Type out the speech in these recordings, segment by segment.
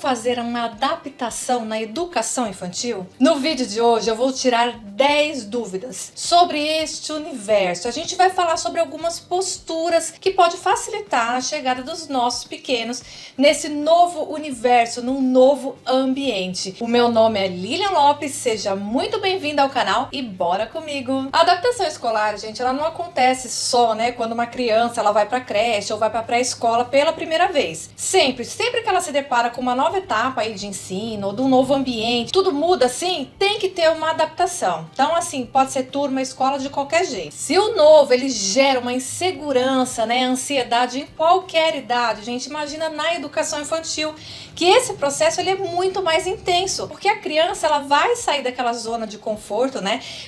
fazer uma adaptação na educação infantil? No vídeo de hoje eu vou tirar 10 dúvidas sobre este universo. A gente vai falar sobre algumas posturas que pode facilitar a chegada dos nossos pequenos nesse novo universo, num novo ambiente. O meu nome é Lilian Lopes, seja muito bem-vinda ao canal e bora comigo! A adaptação escolar, gente, ela não acontece só, quando uma criança ela vai para creche ou vai para pré-escola pela primeira vez. Sempre que ela se depara com uma nova etapa aí de ensino ou de um novo ambiente, tudo muda assim, tem que ter uma adaptação. Então, assim, pode ser turma, escola, de qualquer jeito. Se o novo, ele gera uma insegurança, ansiedade em qualquer idade, gente, imagina na educação infantil, que esse processo ele é muito mais intenso, porque a criança ela vai sair daquela zona de conforto,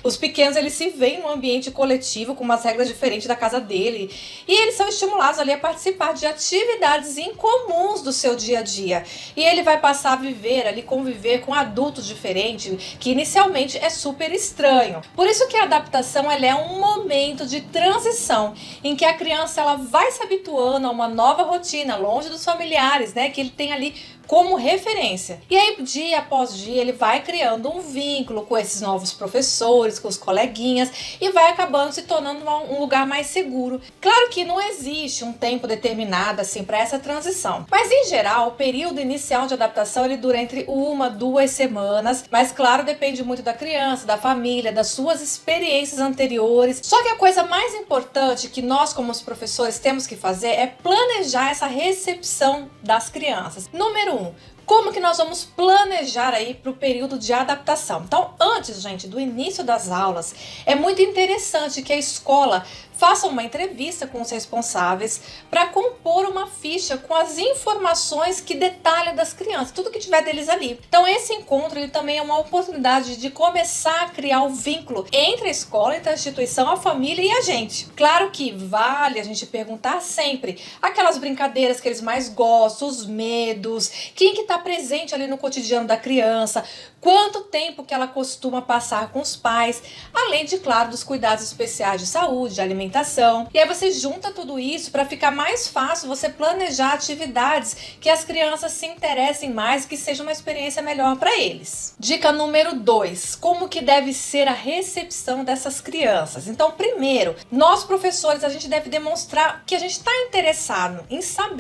Os pequenos eles se veem num ambiente coletivo com umas regras diferentes da casa dele e eles são estimulados ali a participar de atividades incomuns do seu dia a dia. E ele vai passar a viver ali, conviver com adultos diferentes, que inicialmente é super estranho. Por isso que a adaptação ela é um momento de transição em que a criança ela vai se habituando a uma nova rotina, longe dos familiares, que ele tem ali como referência. E aí, dia após dia, ele vai criando um vínculo com esses novos professores, com os coleguinhas e vai acabando se tornando um lugar mais seguro. Claro que não existe um tempo determinado assim para essa transição, mas em geral, o período inicial de adaptação ele dura entre 1-2 semanas, mas claro, depende muito da criança, da família, das suas experiências anteriores. Só que a coisa mais importante que nós como os professores temos que fazer é planejar essa recepção das crianças. Número 1, como que nós vamos planejar aí para o período de adaptação? Então, antes, gente, do início das aulas, é muito interessante que a escola faça uma entrevista com os responsáveis para compor uma ficha com as informações que detalham das crianças, tudo que tiver deles ali. Então esse encontro ele também é uma oportunidade de começar a criar o vínculo entre a escola, entre a instituição, a família e a gente. Claro que vale a gente perguntar sempre aquelas brincadeiras que eles mais gostam, os medos, quem que está presente ali no cotidiano da criança, quanto tempo que ela costuma passar com os pais, além de, claro, dos cuidados especiais de saúde, de alimentação. E aí você junta tudo isso para ficar mais fácil você planejar atividades que as crianças se interessem mais, que seja uma experiência melhor para eles. Dica número 2, como que deve ser a recepção dessas crianças? Então, primeiro, nós professores, a gente deve demonstrar que a gente está interessado em saber,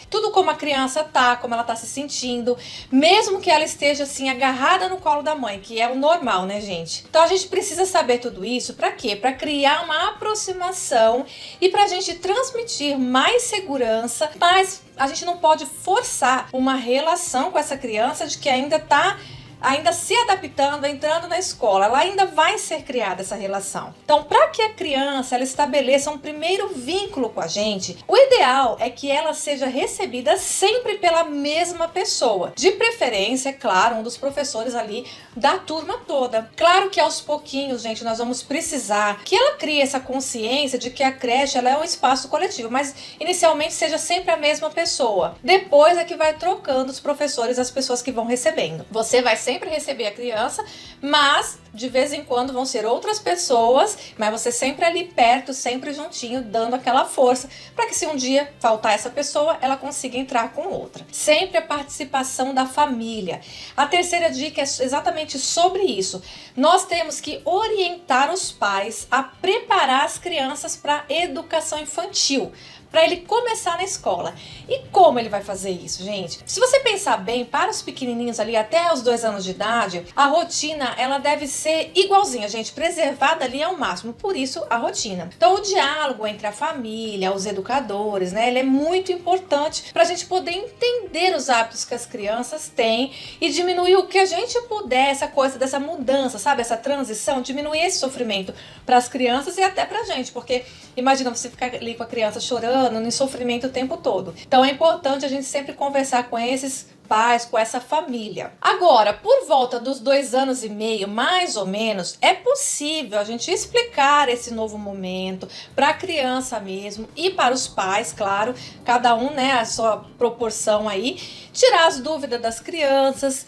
tudo como a criança tá, como ela tá se sentindo, mesmo que ela esteja assim agarrada no colo da mãe, que é o normal, gente? Então a gente precisa saber tudo isso para quê? Para criar uma aproximação e para a gente transmitir mais segurança, mas a gente não pode forçar uma relação com essa criança de que ainda se adaptando, entrando na escola, ela ainda vai ser criada essa relação. Então, para que a criança ela estabeleça um primeiro vínculo com a gente, o ideal é que ela seja recebida sempre pela mesma pessoa. De preferência, é claro, um dos professores ali da turma toda. Claro que aos pouquinhos, gente, nós vamos precisar que ela crie essa consciência de que a creche ela é um espaço coletivo, mas inicialmente seja sempre a mesma pessoa. Depois é que vai trocando os professores, as pessoas que vão recebendo. Você vai sempre receber a criança, mas de vez em quando vão ser outras pessoas, mas você sempre ali perto, sempre juntinho, dando aquela força para que se um dia faltar essa pessoa, ela consiga entrar com outra. Sempre a participação da família. A terceira dica é exatamente sobre isso. Nós temos que orientar os pais a preparar as crianças para a educação infantil, para ele começar na escola. E como ele vai fazer isso, gente? Se você pensar bem, para os pequenininhos ali até os 2 anos de idade, a rotina ela deve ser igualzinha, gente, preservada ali ao máximo, por isso a rotina. Então o diálogo entre a família, os educadores, ele é muito importante para a gente poder entender os hábitos que as crianças têm e diminuir o que a gente puder, essa coisa dessa mudança, sabe? Essa transição, diminuir esse sofrimento para as crianças e até para a gente, porque imagina você ficar ali com a criança chorando, em sofrimento o tempo todo. Então é importante a gente sempre conversar com esses pais, com essa família. Agora, por volta dos 2 anos e meio, mais ou menos, é possível a gente explicar esse novo momento para a criança mesmo e para os pais, claro, cada um, a sua proporção aí, tirar as dúvidas das crianças,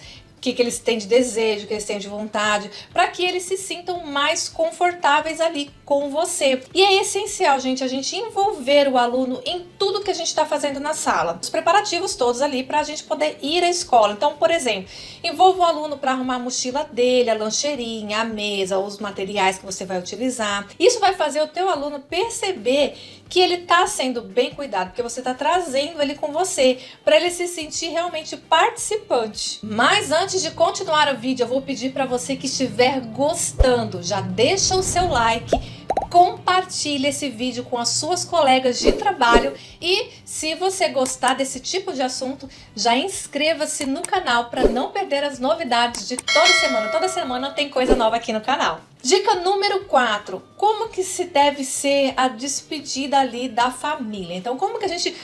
que eles têm de desejo, que eles têm de vontade, para que eles se sintam mais confortáveis ali com você. E é essencial, gente, a gente envolver o aluno em tudo que a gente está fazendo na sala. Os preparativos todos ali para a gente poder ir à escola. Então, por exemplo, envolva o aluno para arrumar a mochila dele, a lancheirinha, a mesa, os materiais que você vai utilizar. Isso vai fazer o teu aluno perceber que ele está sendo bem cuidado, porque você está trazendo ele com você, para ele se sentir realmente participante. Mas antes de continuar o vídeo, eu vou pedir para você que estiver gostando, já deixa o seu like, compartilhe esse vídeo com as suas colegas de trabalho e, se você gostar desse tipo de assunto, já inscreva-se no canal para não perder as novidades de toda semana. Toda semana tem coisa nova aqui no canal. Dica número 4, como que se deve ser a despedida ali da família? Então, como que a gente,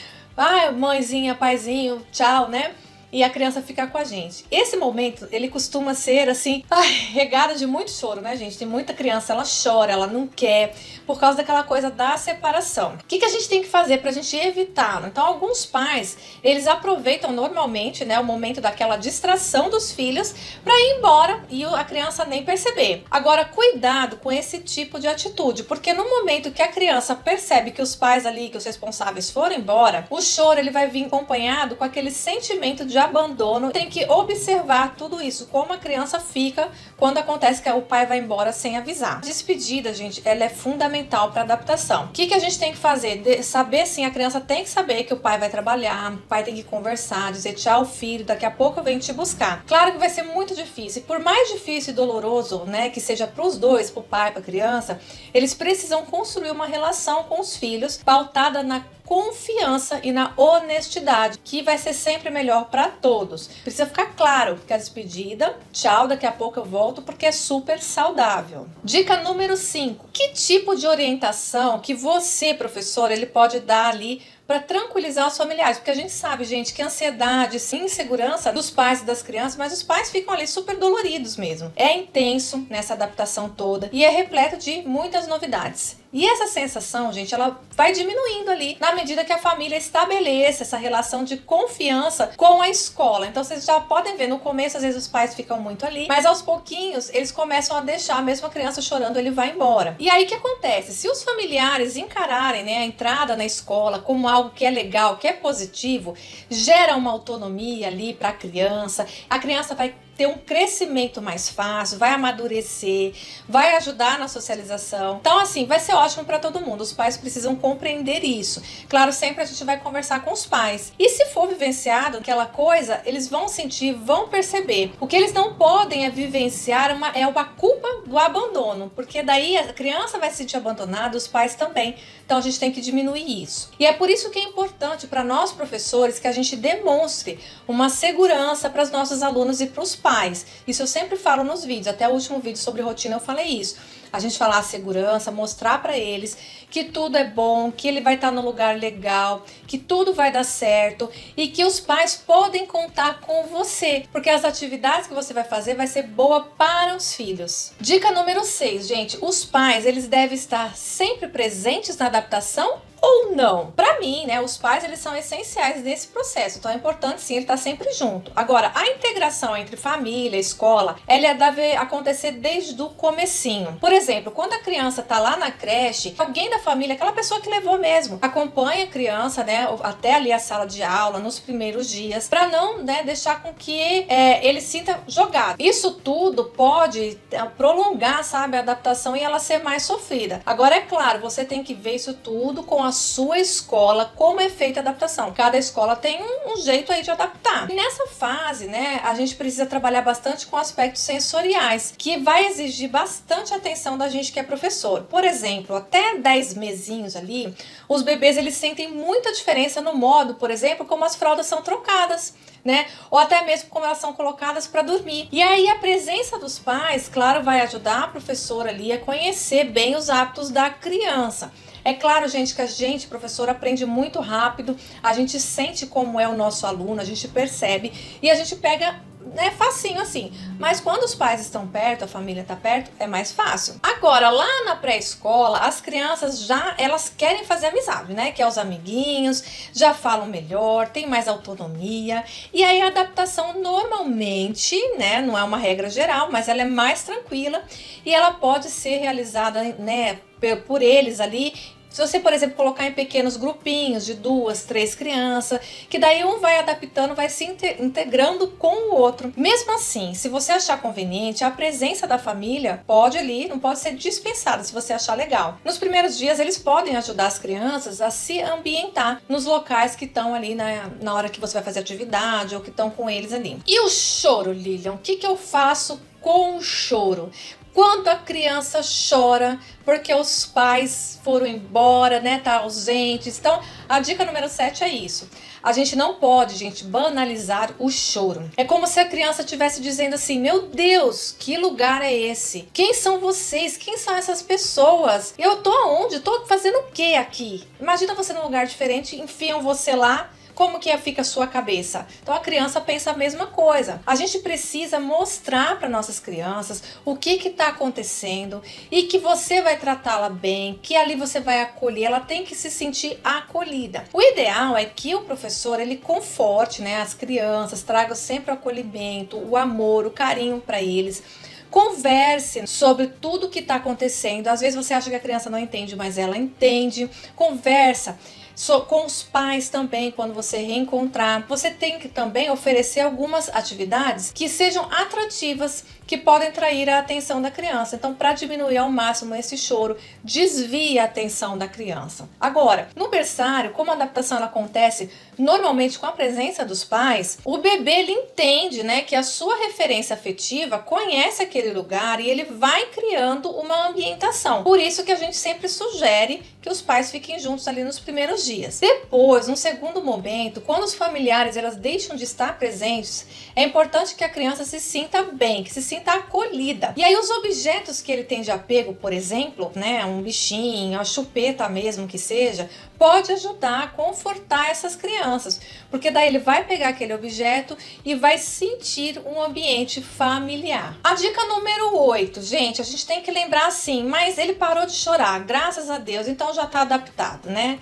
mãezinha, paizinho, tchau, né? E a criança ficar com a gente. Esse momento, ele costuma ser assim, regado de muito choro, né, gente? Tem muita criança, ela chora, ela não quer, por causa daquela coisa da separação. O que a gente tem que fazer pra gente evitar? Então, alguns pais, eles aproveitam normalmente, né, o momento daquela distração dos filhos pra ir embora e a criança nem perceber. Agora, cuidado com esse tipo de atitude, porque no momento que a criança percebe que os pais ali, que os responsáveis foram embora, o choro, ele vai vir acompanhado com aquele sentimento de abandono. Tem que observar tudo isso, como a criança fica quando acontece que o pai vai embora sem avisar. A despedida, gente, ela é fundamental para adaptação. O que a gente tem que fazer? Saber, sim, a criança tem que saber que o pai vai trabalhar, o pai tem que conversar, dizer tchau, filho, daqui a pouco eu venho te buscar. Claro que vai ser muito difícil, por mais difícil e doloroso, né, que seja para os dois, para o pai, para a criança, eles precisam construir uma relação com os filhos pautada na confiança e na honestidade, que vai ser sempre melhor para todos. Precisa ficar claro que a despedida, tchau, daqui a pouco eu volto, porque é super saudável. Dica número 5. Que tipo de orientação que você, professor, ele pode dar ali para tranquilizar os familiares? Porque a gente sabe, gente, que ansiedade, sim, insegurança dos pais e das crianças, mas os pais ficam ali super doloridos mesmo. É intenso nessa adaptação toda e é repleto de muitas novidades. E essa sensação, gente, ela vai diminuindo ali na medida que a família estabelece essa relação de confiança com a escola. Então vocês já podem ver, no começo às vezes os pais ficam muito ali, mas aos pouquinhos eles começam a deixar, mesmo a criança chorando, ele vai embora. E aí o que acontece? Se os familiares encararem, né, a entrada na escola como algo que é legal, que é positivo, gera uma autonomia ali para a criança vai ter um crescimento mais fácil, vai amadurecer, vai ajudar na socialização. Então, assim, vai ser ótimo para todo mundo. Os pais precisam compreender isso. Claro, sempre a gente vai conversar com os pais. E se for vivenciado aquela coisa, eles vão sentir, vão perceber. O que eles não podem é vivenciar é uma culpa do abandono, porque daí a criança vai se sentir abandonada, os pais também. Então, a gente tem que diminuir isso. E é por isso que é importante para nós, professores, que a gente demonstre uma segurança para os nossos alunos e para os pais. Isso eu sempre falo nos vídeos, até o último vídeo sobre rotina eu falei isso. A gente falar a segurança, mostrar para eles que tudo é bom, que ele vai estar no lugar legal, que tudo vai dar certo e que os pais podem contar com você, porque as atividades que você vai fazer vai ser boa para os filhos. Dica número 6, gente, os pais, eles devem estar sempre presentes na adaptação ou não? Para mim, né, os pais, eles são essenciais nesse processo, então é importante sim ele estar sempre junto. Agora, a integração entre família e escola, ela deve acontecer desde o comecinho. Por exemplo, quando a criança tá lá na creche, alguém da família, aquela pessoa que levou mesmo, acompanha a criança, né, até ali a sala de aula nos primeiros dias, para não, né, deixar com que ele sinta jogado. Isso tudo pode prolongar, sabe, a adaptação e ela ser mais sofrida. Agora, é claro, você tem que ver isso tudo com a sua escola, como é feita a adaptação. Cada escola tem um jeito aí de adaptar. E nessa fase, né, a gente precisa trabalhar bastante com aspectos sensoriais, que vai exigir bastante atenção da gente que é professor. Por exemplo, até 10 mesinhos ali, os bebês, eles sentem muita diferença no modo, por exemplo, como as fraldas são trocadas, né? Ou até mesmo como elas são colocadas para dormir. E aí a presença dos pais, claro, vai ajudar a professora ali a conhecer bem os hábitos da criança. É claro, gente, que a gente, professor, aprende muito rápido, a gente sente como é o nosso aluno, a gente percebe e a gente pega é facinho assim. Mas quando os pais estão perto, a família está perto, é mais fácil. Agora, lá na pré-escola, as crianças elas querem fazer amizade, né? Que é os amiguinhos, já falam melhor, tem mais autonomia. E aí a adaptação normalmente, né? Não é uma regra geral, mas ela é mais tranquila e ela pode ser realizada, né? Por eles ali. Se você, por exemplo, colocar em pequenos grupinhos de 2, 3 crianças, que daí um vai adaptando, vai se integrando com o outro. Mesmo assim, se você achar conveniente, a presença da família pode ali, não pode ser dispensada se você achar legal. Nos primeiros dias, eles podem ajudar as crianças a se ambientar nos locais que estão ali na hora que você vai fazer atividade ou que estão com eles ali. E o choro, Lilian? O que eu faço com o choro? Quando a criança chora porque os pais foram embora, né, tá ausentes. Então, a dica número 7 é isso. A gente não pode, gente, banalizar o choro. É como se a criança estivesse dizendo assim, meu Deus, que lugar é esse? Quem são vocês? Quem são essas pessoas? Eu tô aonde? Tô fazendo o que aqui? Imagina você num lugar diferente, enfiam você lá. Como que fica a sua cabeça? Então a criança pensa a mesma coisa. A gente precisa mostrar para nossas crianças o que está acontecendo e que você vai tratá-la bem, que ali você vai acolher, ela tem que se sentir acolhida. O ideal é que o professor ele conforte, né, as crianças, traga sempre o acolhimento, o amor, o carinho para eles. Converse sobre tudo que está acontecendo. Às vezes você acha que a criança não entende, mas ela entende. Conversa com os pais também, quando você reencontrar. Você tem que também oferecer algumas atividades que sejam atrativas, que podem atrair a atenção da criança. Então, para diminuir ao máximo esse choro, desvie a atenção da criança. Agora, no berçário, como a adaptação ela acontece normalmente com a presença dos pais, o bebê ele entende, né, que a sua referência afetiva conhece aquele lugar e ele vai criando uma ambientação. Por isso que a gente sempre sugere que os pais fiquem juntos ali nos primeiros dias. Depois, num segundo momento, quando os familiares elas deixam de estar presentes, é importante que a criança se sinta bem, que se sinta acolhida. E aí os objetos que ele tem de apego, por exemplo, né, um bichinho, a chupeta mesmo que seja, pode ajudar a confortar essas crianças, porque daí ele vai pegar aquele objeto e vai sentir um ambiente familiar. A dica número 8, gente, a gente tem que lembrar assim, mas ele parou de chorar, graças a Deus, então já está adaptado, né?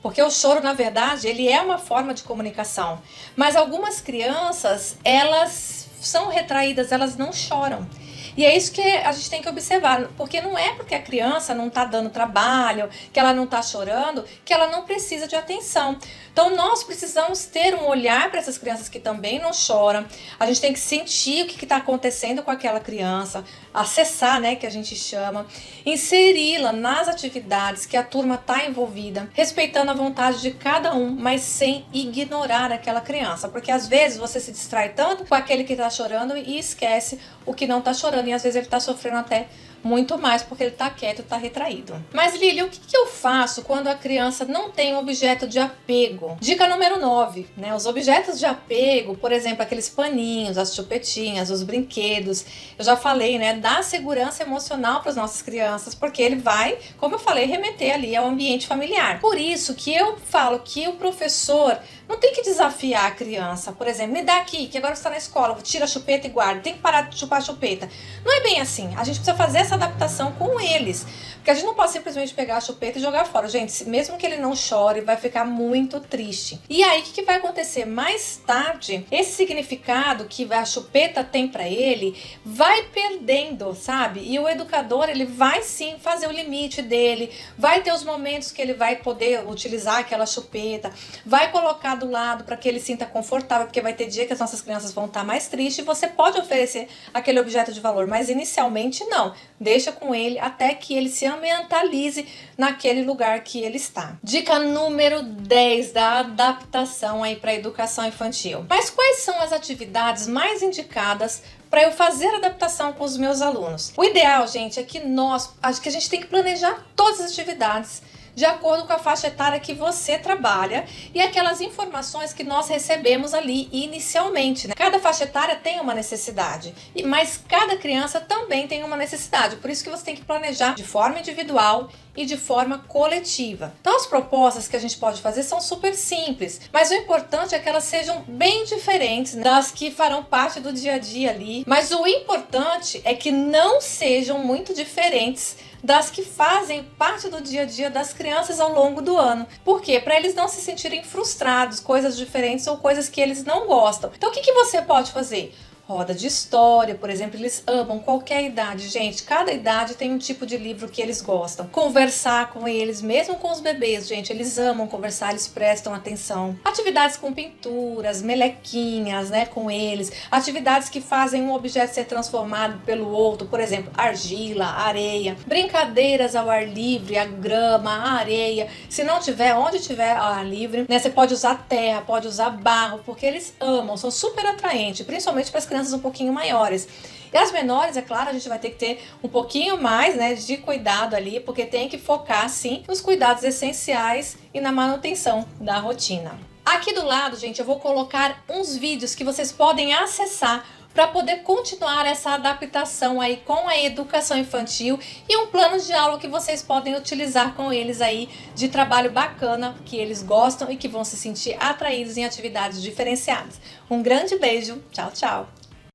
Porque o choro, na verdade, ele é uma forma de comunicação, mas algumas crianças, elas são retraídas, elas não choram. E é isso que a gente tem que observar, porque não é porque a criança não está dando trabalho, que ela não está chorando, que ela não precisa de atenção. Então nós precisamos ter um olhar para essas crianças que também não choram. A gente tem que sentir o que está acontecendo com aquela criança, acessar, né, que a gente chama, inseri-la nas atividades que a turma está envolvida, respeitando a vontade de cada um, mas sem ignorar aquela criança, porque às vezes você se distrai tanto com aquele que está chorando e esquece o que não está chorando, e às vezes ele está sofrendo até muito mais porque ele está quieto, está retraído. Mas Lili, o que eu faço quando a criança não tem um objeto de apego? Dica número 9, né? Os objetos de apego, por exemplo, aqueles paninhos, as chupetinhas, os brinquedos. Eu já falei, né? Dá segurança emocional para as nossas crianças, porque ele vai, como eu falei, remeter ali ao ambiente familiar. Por isso que eu falo que o professor não tem que desafiar a criança, por exemplo, me dá aqui, que agora você está na escola, tira a chupeta e guarda, tem que parar de chupar a chupeta. Não é bem assim, a gente precisa fazer essa adaptação com eles, porque a gente não pode simplesmente pegar a chupeta e jogar fora. Gente, mesmo que ele não chore, vai ficar muito triste. E aí, o que vai acontecer? Mais tarde, esse significado que a chupeta tem para ele, vai perdendo, sabe? E o educador, ele vai sim fazer o limite dele, vai ter os momentos que ele vai poder utilizar aquela chupeta, vai colocar do lado para que ele sinta confortável, porque vai ter dia que as nossas crianças vão estar mais tristes e você pode oferecer aquele objeto de valor, mas inicialmente não. Deixa com ele até que ele se ambientalize naquele lugar que ele está. Dica número 10 da adaptação aí para a educação infantil. Mas quais são as atividades mais indicadas para eu fazer a adaptação com os meus alunos? O ideal, gente, é que a gente tem que planejar todas as atividades de acordo com a faixa etária que você trabalha e aquelas informações que nós recebemos ali inicialmente, né? Cada faixa etária tem uma necessidade, mas cada criança também tem uma necessidade, por isso que você tem que planejar de forma individual e de forma coletiva. Então as propostas que a gente pode fazer são super simples, mas o importante é que elas sejam bem diferentes das que farão parte do dia a dia ali. Mas o importante é que não sejam muito diferentes das que fazem parte do dia a dia das crianças ao longo do ano. Por quê? Para eles não se sentirem frustrados, coisas diferentes ou coisas que eles não gostam. Então o que você pode fazer? Roda de história, por exemplo, eles amam qualquer idade, gente, cada idade tem um tipo de livro que eles gostam. Conversar com eles, mesmo com os bebês, gente, eles amam conversar, eles prestam atenção. Atividades com pinturas, melequinhas, né, com eles. Atividades que fazem um objeto ser transformado pelo outro, por exemplo, argila, areia. Brincadeiras ao ar livre, a grama, a areia. Se não tiver, onde tiver ao ar livre, né, você pode usar terra, pode usar barro, porque eles amam, são super atraentes, principalmente para as crianças um pouquinho maiores. E as menores, é claro, a gente vai ter que ter um pouquinho mais, né, de cuidado ali, porque tem que focar sim nos cuidados essenciais e na manutenção da rotina. Aqui do lado, gente, eu vou colocar uns vídeos que vocês podem acessar para poder continuar essa adaptação aí com a educação infantil e um plano de aula que vocês podem utilizar com eles aí de trabalho bacana, que eles gostam e que vão se sentir atraídos em atividades diferenciadas. Um grande beijo, tchau, tchau!